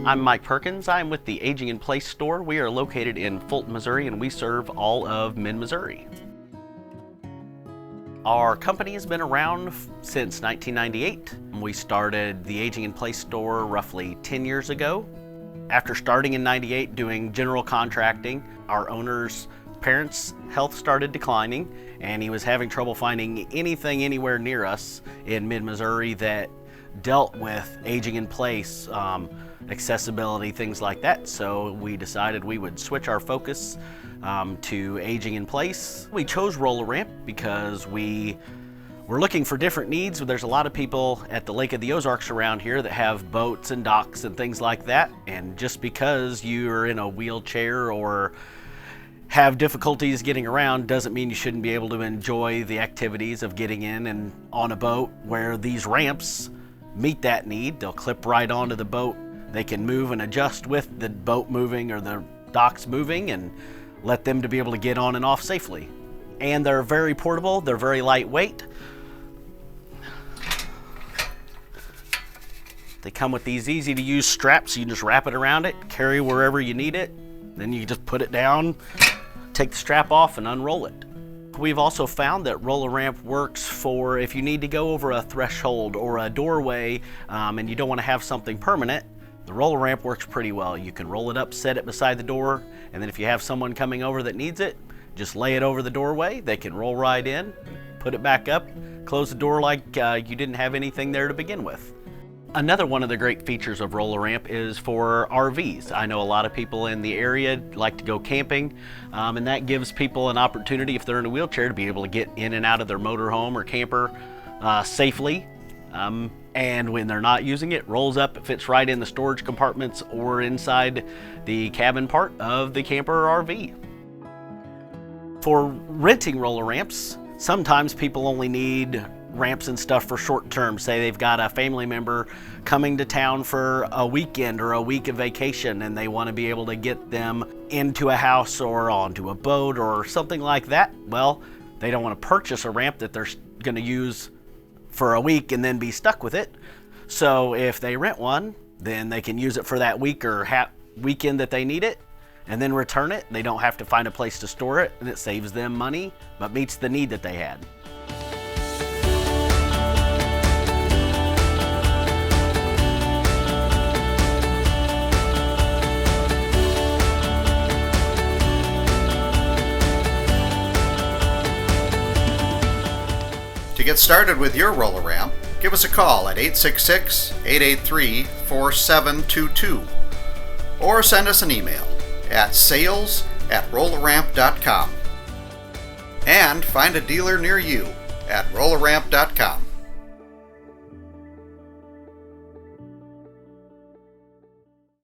I'm Mike Perkins. I'm with the Aging in Place store. We are located in Fulton, Missouri, and we serve all of mid-Missouri. Our company has been around since 1998. We started the Aging in Place store roughly 10 years ago. After starting in '98 doing general contracting, our owner's parents' health started declining, and he was having trouble finding anything anywhere near us in mid-Missouri that dealt with aging in place, accessibility, things like that. So we decided we would switch our focus to aging in place. We chose Roller Ramp because we're looking for different needs. There's a lot of people at the Lake of the Ozarks around here that have boats and docks and things like that. And just because you're in a wheelchair or have difficulties getting around doesn't mean you shouldn't be able to enjoy the activities of getting in and on a boat, where these ramps meet that need. They'll clip right onto the boat. They can move and adjust with the boat moving or the docks moving, and let them to be able to get on and off safely. And they're very portable, they're very lightweight. They come with these easy to use straps, so you can just wrap it around it, carry wherever you need it. Then you just put it down, take the strap off and unroll it. We've also found that Roller Ramp works for if you need to go over a threshold or a doorway and you don't want to have something permanent. The Roller Ramp works pretty well. You can roll it up, set it beside the door, and then if you have someone coming over that needs it, just lay it over the doorway. They can roll right in, put it back up, close the door like you didn't have anything there to begin with. Another one of the great features of Roller Ramp is for RVs. I know a lot of people in the area like to go camping, and that gives people an opportunity, if they're in a wheelchair, to be able to get in and out of their motorhome or camper safely. And when they're not using it, rolls up, it fits right in the storage compartments or inside the cabin part of the camper or RV. For renting roller ramps, sometimes people only need ramps and stuff for short term. Say they've got a family member coming to town for a weekend or a week of vacation, and they want to be able to get them into a house or onto a boat or something like that. Well, they don't want to purchase a ramp that they're going to use for a week and then be stuck with it. So if they rent one, then they can use it for that week or weekend that they need it, and then return it. They don't have to find a place to store it, and it saves them money, but meets the need that they had. To get started with your roller ramp, give us a call at 866-883-4722 or send us an email at sales@rollerramp.com, and find a dealer near you at rollerramp.com.